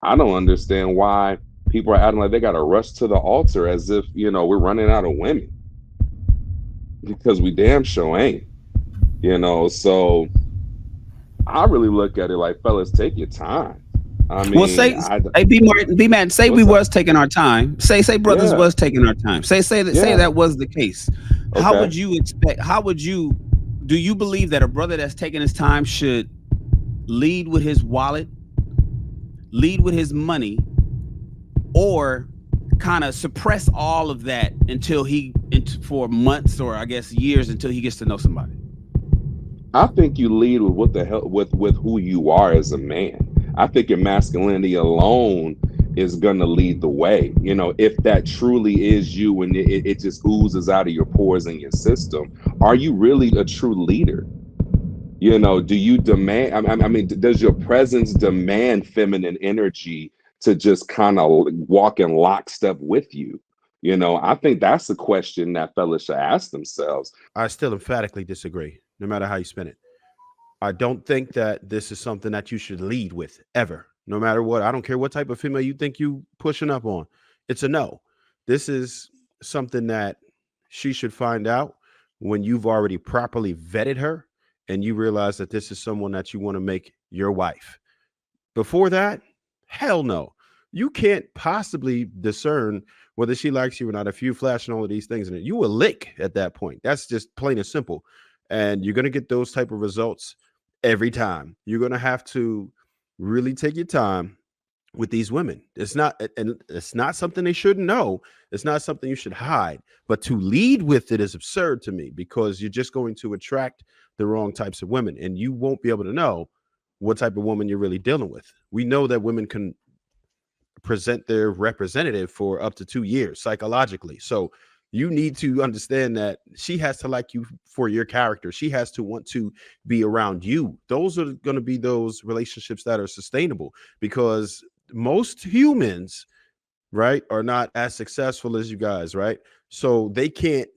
I don't understand why people are acting like they got to rush to the altar as if, we're running out of women because we damn sure ain't. So I really look at it like, fellas, take your time. I Well, mean, say, hey, be man, say we what's up? was taking our time. Say brothers Yeah, was taking our time. Say yeah, that was the case. How okay. would you expect? How would you? Do you believe that a brother that's taking his time should lead with his wallet, lead with his money, or kind of suppress all of that until for months or I guess years until he gets to know somebody? I think you lead with what the hell with who you are as a man. I think your masculinity alone is gonna lead the way. If that truly is you and it just oozes out of your pores in your system, are you really a true leader? Do you demand? I mean, does your presence demand feminine energy to just kind of walk in lockstep with you? I think that's the question that fellas should ask themselves. I still emphatically disagree, no matter how you spin it. I don't think that this is something that you should lead with ever, no matter what. I don't care what type of female you think you pushing up on. It's a no. This is something that she should find out when you've already properly vetted her and you realize that this is someone that you want to make your wife. Before that, hell no. You can't possibly discern whether she likes you or not if you flashing all of these things in it. You a lick at that point. That's just plain and simple. And you're gonna get those type of results every time. You're gonna have to really take your time with these women. It's not something they shouldn't know. It's not something you should hide. But to lead with it is absurd to me because you're just going to attract the wrong types of women and you won't be able to know what type of woman you're really dealing with. We know that women can present their representative for up to 2 years psychologically. So you need to understand that she has to like you for your character. She has to want to be around you. Those are going to be those relationships that are sustainable because most humans, right, are not as successful as you guys, right? So they can't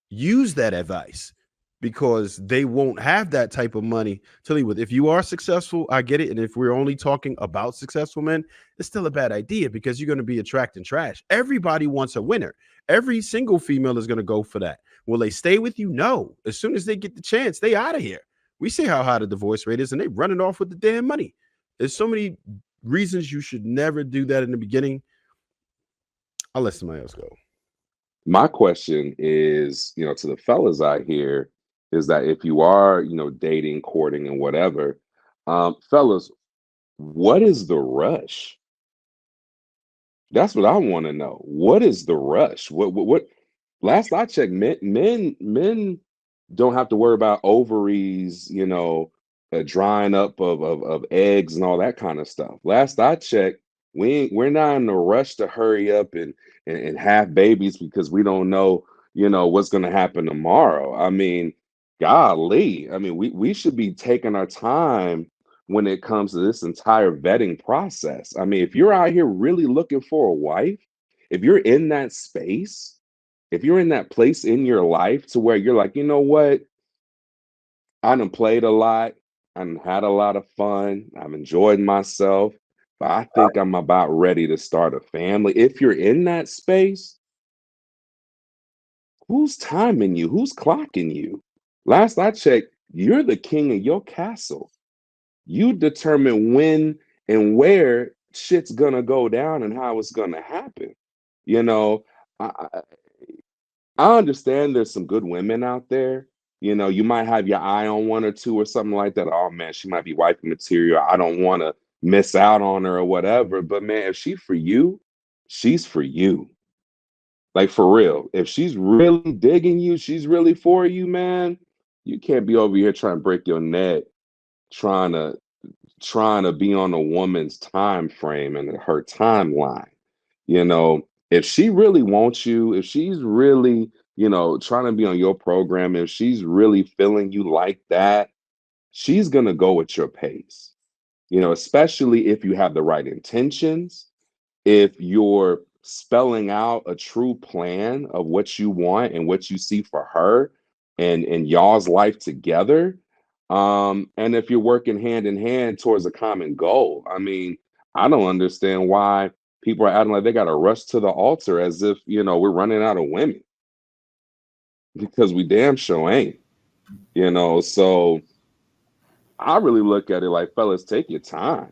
use that advice because they won't have that type of money to lead with. If you are successful, I get it. And if we're only talking about successful men, it's still a bad idea because you're going to be attracting trash. Everybody wants a winner. Every single female is going to go for that. Will they stay with you? No. As soon as they get the chance, they out of here. We see how high the divorce rate is, and they running off with the damn money. There's so many reasons you should never do that in the beginning. I'll let somebody else go. My question is, to the fellas out here, is that if you are, dating, courting, and whatever, fellas, what is the rush? That's what I want to know. What is the rush? What? Last I checked, men don't have to worry about ovaries, drying up of eggs and all that kind of stuff. Last I checked, we're not in a rush to hurry up and have babies because we don't know, what's going to happen tomorrow. I mean, golly, I mean, we should be taking our time when it comes to this entire vetting process. I mean, if you're out here really looking for a wife, if you're in that space, if you're in that place in your life to where you're like, you know what, I done played a lot, I done had a lot of fun, I've enjoyed myself, but I think I'm about ready to start a family. If you're in that space, who's timing you? Who's clocking you? Last I checked, you're the king of your castle. You determine when and where shit's gonna go down and how it's gonna happen. You know, I, I I understand there's some good women out there. You might have your eye on one or two or something like that. Oh man, she might be wifey material. I don't want to miss out on her or whatever. But man, if she's for you, she's for you. Like for real. If she's really digging you, she's really for you, man. You can't be over here trying to break your neck, trying to be on a woman's time frame and her timeline. If she really wants you, if she's really, trying to be on your program, if she's really feeling you like that, she's going to go at your pace. Especially if you have the right intentions, if you're spelling out a true plan of what you want and what you see for her and y'all's life together, and if you're working hand in hand towards a common goal. I mean, I don't understand why people are acting like they got to rush to the altar as if, we're running out of women, because we damn sure ain't, So I really look at it like, fellas, take your time.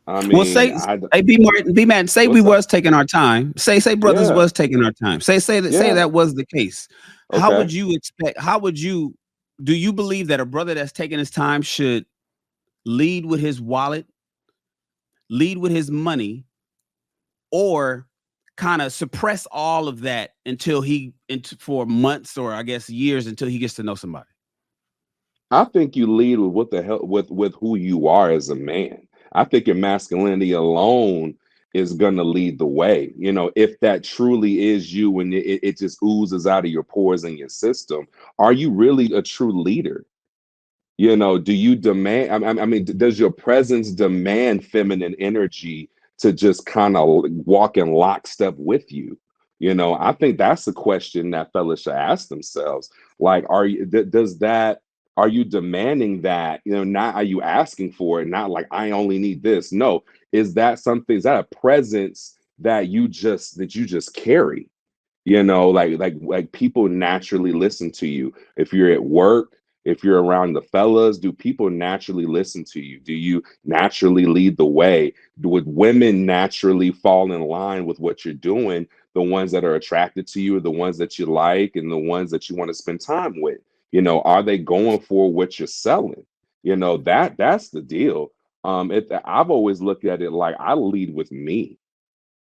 I Well, mean, say, hey, be mad. Say we what's up? was taking our time. Say brothers Yeah, was taking our time. Say yeah, that was the case. How okay. would you expect? How would you? Do you believe that a brother that's taking his time should lead with his wallet, lead with his money, or kind of suppress all of that until for months, or I guess years, until he gets to know somebody? I think you lead with what the hell with who you are as a man. I think your masculinity alone is gonna lead the way. If that truly is you and it just oozes out of your pores in your system, are you really a true leader? Do you demand? I mean, does your presence demand feminine energy to just kind of walk in lockstep with you? I think that's the question that fellas should ask themselves. Like, does that? Are you demanding that? Not are you asking for it? Not like I only need this. No, is that something? Is that a presence that you just carry? Like people naturally listen to you. If you're at work, if you're around the fellas, do people naturally listen to you? Do you naturally lead the way? Would women naturally fall in line with what you're doing? The ones that are attracted to you, the ones that you like, and the ones that you want to spend time with. Are they going for what you're selling? That's the deal. I've always looked at it like I lead with me.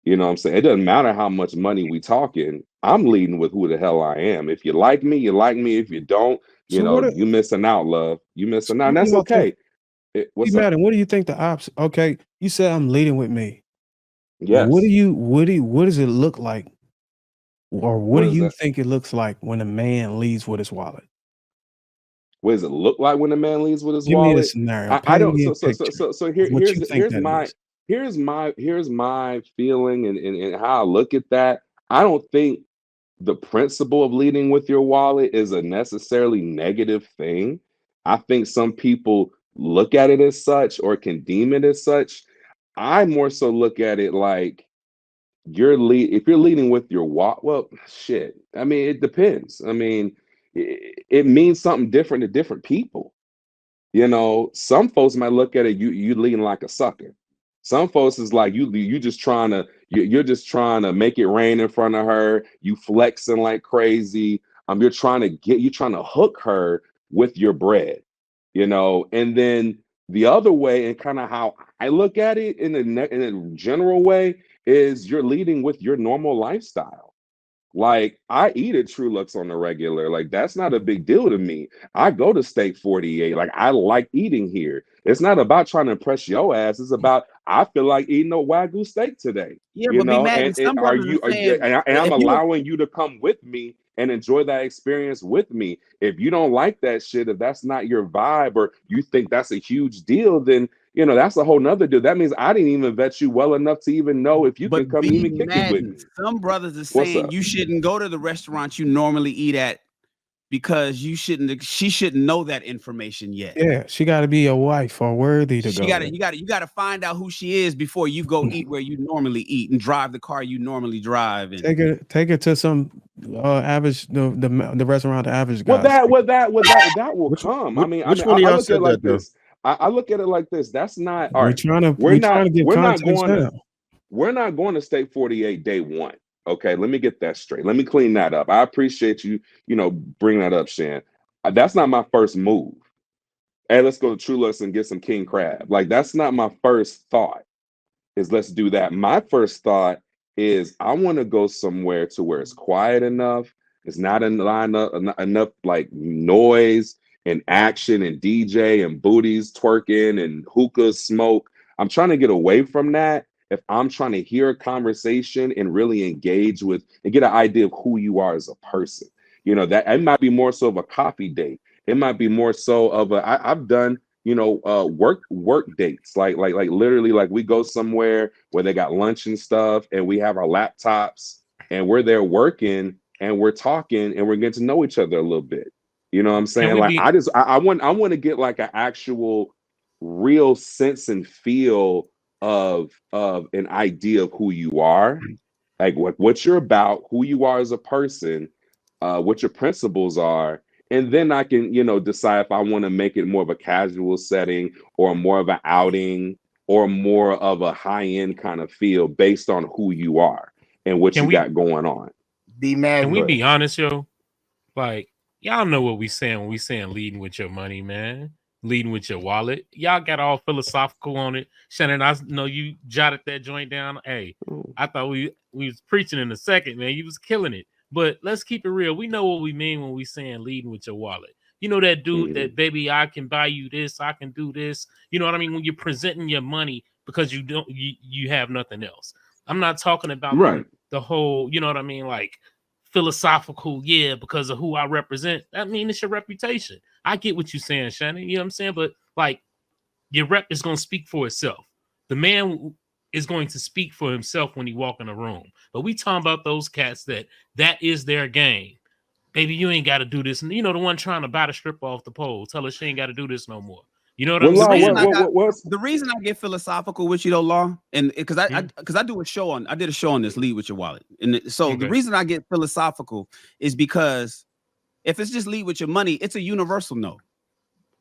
You know what I'm saying? It doesn't matter how much money we talking. I'm leading with who the hell I am. If you like me, you like me. If you don't, So what? you missing out, love. You So missing out. And what do that's y'all think? okay. Be What's up? mad. And what do you think the opposite? Okay, you said I'm leading with me. Yes. What does it look like, or what What do is you that? think it looks like when a man leads with his wallet? What does it look like when a man leaves with his Give me a wallet? scenario. I Paint don't. me a So picture so so of here what you here's think here's that my is. here's my feeling and how I look at that. I don't think the principle of leading with your wallet is a necessarily negative thing. I think some people look at it as such or can deem it as such. I more so look at it like if you're leading with your wallet, well, shit. I mean, it depends. I mean, it means something different to different people. Some folks might look at it, you leading like a sucker. Some folks is like you're just trying to make it rain in front of her. You flexing like crazy. You're trying to hook her with your bread. And then the other way, and kind of how I look at it in a general way, is you're leading with your normal lifestyle. Like I eat at True Lux on the regular. Like that's not a big deal to me. I go to Steak 48. Like I like eating here. It's not about trying to impress your ass. It's about I feel like eating a Wagyu steak today. Yeah, but be mad. And And some are brothers you are saying, and I'm if you allowing you to come with me and enjoy that experience with me. If you don't like that shit, if that's not your vibe or you think that's a huge deal, then that's a whole nother deal. That means I didn't even vet you well enough to even know if you But can come B even kick it with Madden, me. some brothers are What's saying up? you shouldn't go to the restaurant you normally eat at because she shouldn't know that information yet. Yeah, she got to be your wife or worthy to She go gotta there. you gotta find out who she is before you go eat where you normally eat and drive the car you normally drive. And Take her to some average the restaurant the average Well, guys. that will Which come. I which mean, which one I, of I y'all look at it said that like though? this. I look at it like this. That's not all We right. trying to We're not get we're not context going to now. we're not going to State 48 day one. Okay, let me get that straight. Let me clean that up. I appreciate you, bringing that up, Shan. That's not my first move. Hey, let's go to True Lux and get some king crab. Like that's not my first thought. Is let's do that. My first thought is I want to go somewhere to where it's quiet enough. It's not enough like noise and action and DJ and booties twerking and hookah smoke. I'm trying to get away from that. If I'm trying to hear a conversation and really engage with and get an idea of who you are as a person, that it might be more so of a coffee date. It might be more so of I've done work dates, like literally, like we go somewhere where they got lunch and stuff and we have our laptops and we're there working and we're talking and we're getting to know each other a little bit. You know what I'm can saying? we Like be I want to get like an actual real sense and feel of an idea of who you are, like what you're about, who you are as a person, what your principles are, and then I can, decide if I want to make it more of a casual setting or more of an outing or more of a high-end kind of feel based on who you are and what you got going on. Can we be honest, yo? Like, y'all know what we saying when we saying leading with your money, man. Leading with your wallet. Y'all got all philosophical on it. Shannon, I know you jotted that joint down. Hey, I thought we was preaching in a second, man. You was killing it. But let's keep it real. We know what we mean when we saying leading with your wallet. You know that dude that, baby, I can buy you this, I can do this. You know what I mean? When you're presenting your money because you have nothing else. I'm not talking about the whole, you know what I mean, like philosophical, because of who I represent. That means it's your reputation. I get what you're saying, Shannon. You know what I'm saying? But like, your rep is going to speak for itself. The man is going to speak for himself when he walk in a room. But we talking about those cats that is their game. Baby, you ain't got to do this. And the one trying to buy the strip off the pole, tell her she ain't got to do this no more. You know what I'm saying? The reason I get philosophical with you though, Law, and because I did a show on this, lead with your wallet, and the reason I get philosophical is because if it's just lead with your money, it's a universal no.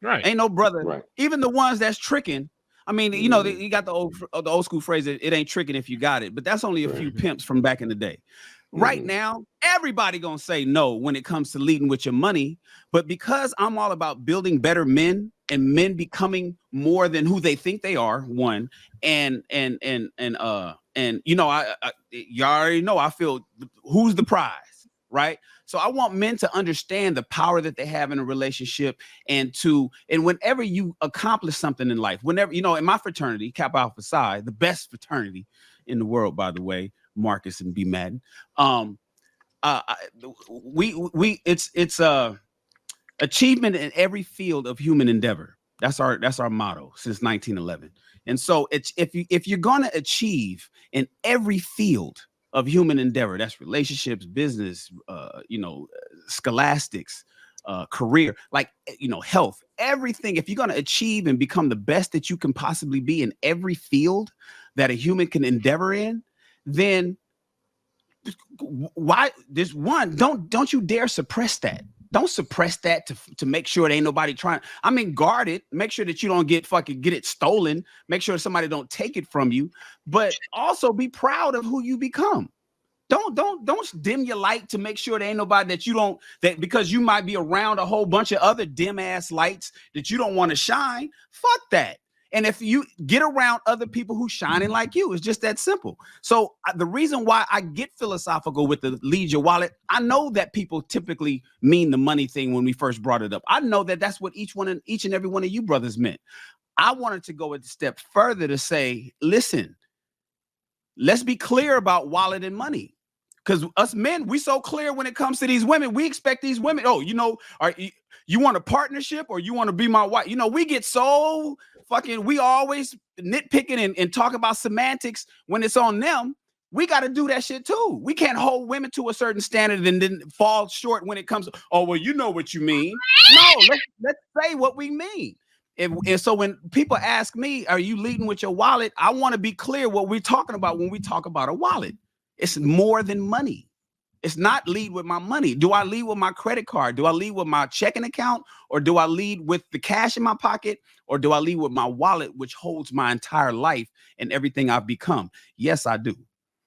Right? Ain't no brother. Right. Even the ones that's tricking. I mean, you got the old school phrase that it ain't tricking if you got it, but that's only a few pimps from back in the day. Right now, everybody gonna say no when it comes to leading with your money. But because I'm all about building better men and men becoming more than who they think they are, one, and you already know I feel who's the prize, right? So I want men to understand the power that they have in a relationship, and whenever you accomplish something in life, whenever, in my fraternity, Kappa Alpha Psi, the best fraternity in the world, by the way, Marcus and B Madden. It's achievement in every field of human endeavor. That's our motto since 1911. And so it's if you're gonna achieve in every field of human endeavor, that's relationships, business, scholastics, career, health, everything. If you're gonna achieve and become the best that you can possibly be in every field that a human can endeavor in, then why this one don't you dare suppress that. Don't suppress that to make sure it ain't nobody trying. I mean, guard it, make sure that you don't get it stolen, make sure somebody don't take it from you, but also be proud of who you become. Don't dim your light to make sure there ain't nobody that because you might be around a whole bunch of other dim ass lights that you don't want to shine. Fuck that. And if you get around other people who shining like you, it's just that simple. So the reason why I get philosophical with the lead your wallet, I know that people typically mean the money thing when we first brought it up. I know that that's what each and every one of you brothers meant. I wanted to go a step further to say, listen, let's be clear about wallet and money. Because us men, we so clear when it comes to these women. We expect these women, you want a partnership or you want to be my wife? We get so we always nitpicking and talk about semantics when it's on them. We got to do that shit too. We can't hold women to a certain standard and then fall short when it comes to, oh, well, you know what you mean. No, let's say what we mean. And so when people ask me, are you leading with your wallet? I want to be clear what we're talking about when we talk about a wallet. It's more than money. It's not lead with my money. Do I lead with my credit card? Do I lead with my checking account? Or do I lead with the cash in my pocket? Or do I lead with my wallet, which holds my entire life and everything I've become? Yes, I do.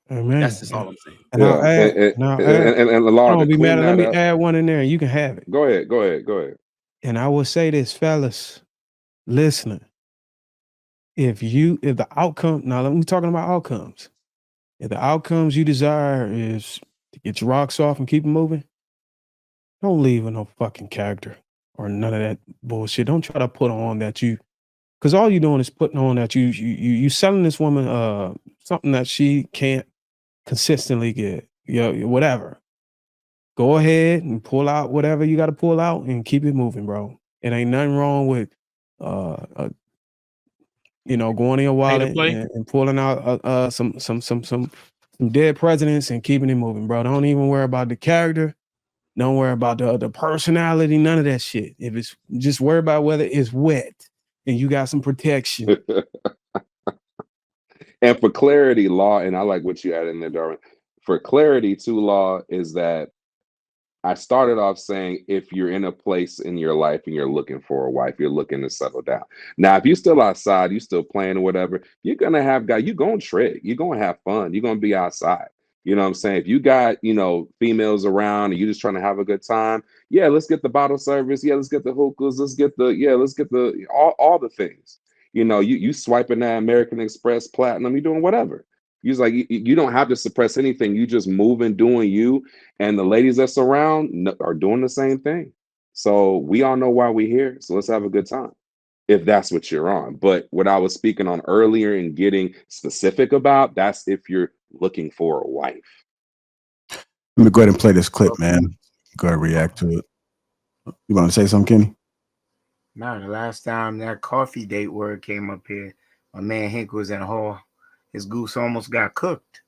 Amen. That's just all I'm saying. And I'll add, don't be mad. Let me add one in there and you can have it. Go ahead. And I will say this, fellas, listening. If the outcome, now let me talking about outcomes. If the outcomes you desire is to get your rocks off and keep it moving, don't leave with no fucking character or none of that bullshit. Don't try to put on that because all you're doing is putting on that you selling this woman something that she can't consistently get. Whatever. Go ahead and pull out whatever you got to pull out and keep it moving, bro. It ain't nothing wrong with going in your wallet and pulling out some dead presidents and keeping it moving, bro. Don't even worry about the character. Don't worry about the personality, none of that shit. If it's just worry about whether it's wet and you got some protection. And for clarity, law, and I like what you added in there, Darwin. For clarity, to law is that I started off saying if you're in a place in your life and you're looking for a wife, you're looking to settle down. Now, if you're still outside, you're still playing or whatever, you're gonna have guys, you're gonna trick, you're gonna have fun, you're gonna be outside. You know what I'm saying? If you got, females around and you're just trying to have a good time, yeah, let's get the bottle service, yeah, let's get the hookahs, let's get the all the things. You swiping that American Express Platinum, you're doing whatever. You don't have to suppress anything. You just moving, doing you, and the ladies that's around are doing the same thing. So we all know why we're here. So let's have a good time if that's what you're on. But what I was speaking on earlier and getting specific about, that's if you're looking for a wife. I'm gonna go ahead and play this clip, man. Go ahead and react to it. You want to say something, Kenny? No, the last time that coffee date word came up here, my man Hank was in a hall. His goose almost got cooked.